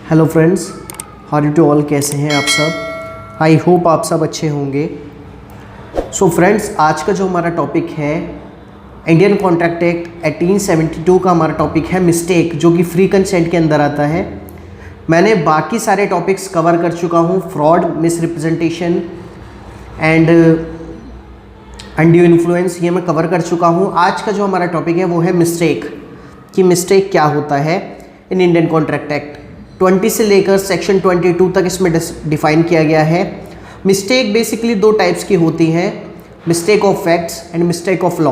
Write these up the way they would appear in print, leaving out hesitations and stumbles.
Hello friends, how you to all, कैसे हैं आप सब। आई होप आप सब अच्छे होंगे। सो फ्रेंड्स, आज का जो हमारा टॉपिक है इंडियन कॉन्ट्रैक्ट एक्ट 1872 का हमारा टॉपिक है मिस्टेक, जो कि फ्री कंसेंट के अंदर आता है। मैंने बाकी सारे टॉपिक्स कवर कर चुका हूँ, fraud, misrepresentation and undue influence, ये मैं कवर कर चुका हूँ। आज का जो हमारा टॉपिक है वो है मिस्टेक, कि मिस्टेक क्या होता है इन इंडियन कॉन्ट्रैक्ट एक्ट 20 से लेकर सेक्शन 22 तक इसमें डिफाइन किया गया है। मिस्टेक बेसिकली दो टाइप्स की होती हैं, mistake of facts and mistake of law.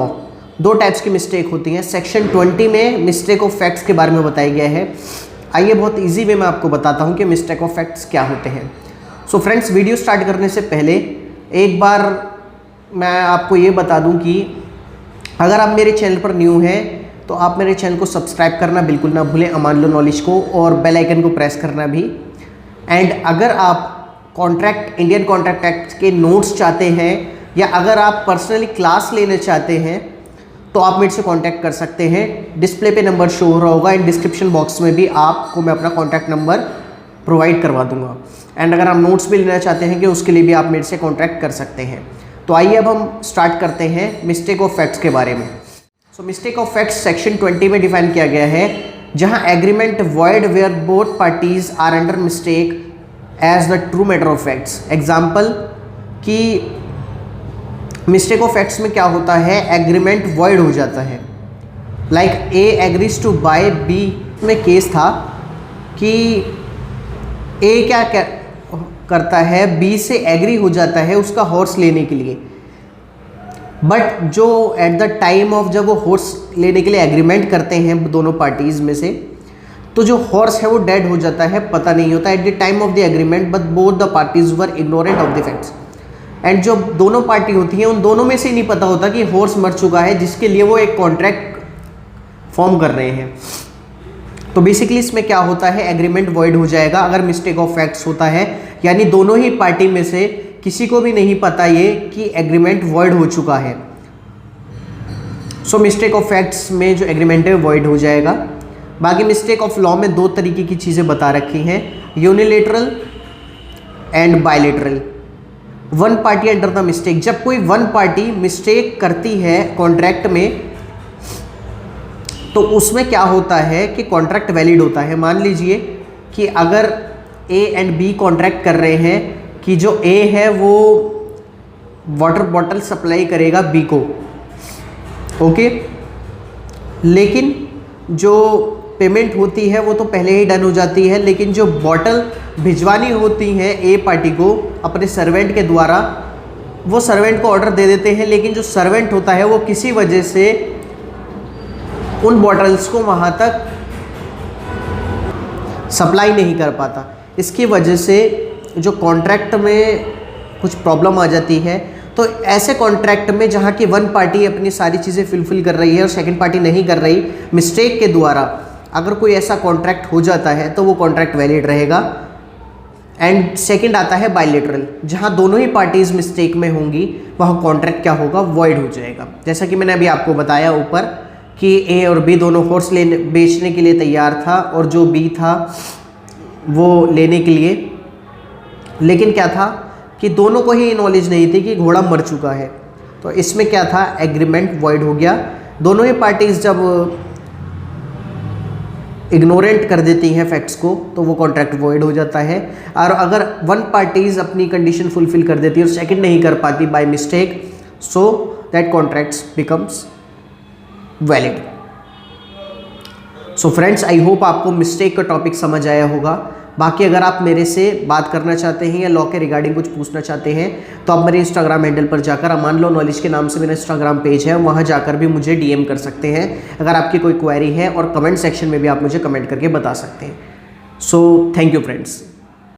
दो टाइप्स की मिस्टेक होती हैं। सेक्शन 20 में मिस्टेक ऑफ फैक्ट्स के बारे में बताया गया है। आइए बहुत इजी वे में आपको बताता हूं कि मिस्टेक ऑफ फैक्ट्स क्या होते हैं। सो फ्रेंड्स, वीडियो स्टार्ट करने से पहले एक बार मैं आपको ये बता दूं कि अगर आप मेरे चैनल पर न्यू हैं तो आप मेरे चैनल को सब्सक्राइब करना बिल्कुल ना भूलें, अमान लो नॉलेज को, और बेल आइकन को प्रेस करना भी। एंड अगर आप इंडियन कॉन्ट्रैक्ट एक्ट के नोट्स चाहते हैं या अगर आप पर्सनली क्लास लेना चाहते हैं तो आप मेरे से कांटेक्ट कर सकते हैं। डिस्प्ले पे नंबर शो हो रहा होगा, एंड डिस्क्रिप्शन बॉक्स में भी आपको मैं अपना कॉन्टैक्ट नंबर प्रोवाइड करवा दूंगा। एंड अगर आप नोट्स भी लेना चाहते हैं कि उसके लिए भी आप मेरे से कॉन्टैक्ट कर सकते हैं। तो आइए अब हम स्टार्ट करते हैं मिस्टेक ऑफ फैक्ट्स के बारे में। So mistake of facts section 20 में डिफाइन किया गया है, जहां agreement void where both parties are under mistake as the true matter of facts. Example कि मिस्टेक ऑफ फैक्ट्स में क्या होता है, एग्रीमेंट वॉइड हो जाता है। Like A agrees to buy B में केस था कि ए क्या करता है, बी से एग्री हो जाता है उसका हॉर्स लेने के लिए, बट जो एट द टाइम ऑफ जब वो हॉर्स लेने के लिए एग्रीमेंट करते हैं दोनों पार्टीज में से, तो जो हॉर्स है वो डेड हो जाता है, पता नहीं होता at the time of the agreement, but both the parties were ignorant of the facts. And जो दोनों पार्टी होती हैं उन दोनों में से नहीं पता होता कि हॉर्स मर चुका है, जिसके लिए वो एक कॉन्ट्रैक्ट फॉर्म कर रहे हैं। तो बेसिकली इसमें क्या होता है, एग्रीमेंट वॉइड हो जाएगा अगर मिस्टेक ऑफ फैक्ट्स होता है, यानी दोनों ही पार्टी में से किसी को भी नहीं पता ये कि एग्रीमेंट वॉइड हो चुका है। सो मिस्टेक ऑफ फैक्ट्स में जो एग्रीमेंट है वॉइड हो जाएगा। बाकी मिस्टेक ऑफ लॉ में दो तरीके की चीज़ें बता रखी हैं, unilateral and bilateral. One party under the mistake, जब कोई वन पार्टी मिस्टेक करती है कॉन्ट्रैक्ट में तो उसमें क्या होता है कि कॉन्ट्रैक्ट वैलिड होता है। मान लीजिए कि अगर ए एंड बी कॉन्ट्रैक्ट कर रहे हैं कि जो ए है वो वाटर बॉटल सप्लाई करेगा बी को, ओके, लेकिन जो पेमेंट होती है वो तो पहले ही डन हो जाती है, लेकिन जो बॉटल भिजवानी होती है ए पार्टी को अपने सर्वेंट के द्वारा, वो सर्वेंट को ऑर्डर दे देते हैं, लेकिन जो सर्वेंट होता है वो किसी वजह से उन बॉटल्स को वहाँ तक सप्लाई नहीं कर पाता। इसकी वजह से जो कॉन्ट्रैक्ट में कुछ प्रॉब्लम आ जाती है। तो ऐसे कॉन्ट्रैक्ट में जहाँ की वन पार्टी अपनी सारी चीज़ें फुलफिल कर रही है और सेकंड पार्टी नहीं कर रही, मिस्टेक के द्वारा अगर कोई ऐसा कॉन्ट्रैक्ट हो जाता है तो वो कॉन्ट्रैक्ट वैलिड रहेगा। एंड सेकंड आता है बायलेटरल, जहाँ दोनों ही पार्टीज मिस्टेक में होंगी, वहाँ कॉन्ट्रैक्ट क्या होगा, वॉइड हो जाएगा। जैसा कि मैंने अभी आपको बताया ऊपर कि ए और बी दोनों हॉर्स बेचने के लिए तैयार था, और जो बी था वो लेने के लिए, लेकिन क्या था कि दोनों को ही नॉलेज नहीं थी कि घोड़ा मर चुका है। तो इसमें क्या था, एग्रीमेंट वॉइड हो गया। दोनों ही पार्टीज जब इग्नोरेंट कर देती हैं फैक्ट्स को तो वो कॉन्ट्रैक्ट वॉइड हो जाता है। और अगर वन पार्टीज अपनी कंडीशन फुलफिल कर देती है और सेकंड नहीं कर पाती by mistake, so that contracts becomes valid. So friends, I hope आपको मिस्टेक का टॉपिक समझ आया होगा। बाकी अगर आप मेरे से बात करना चाहते हैं या लॉ के रिगार्डिंग कुछ पूछना चाहते हैं तो आप मेरे इंस्टाग्राम हैंडल पर जाकर, अमान लो नॉलेज के नाम से मेरा इंस्टाग्राम पेज है, वहां जाकर भी मुझे डीएम कर सकते हैं अगर आपकी कोई क्वेरी है, और कमेंट सेक्शन में भी आप मुझे कमेंट करके बता सकते हैं। So thank you friends.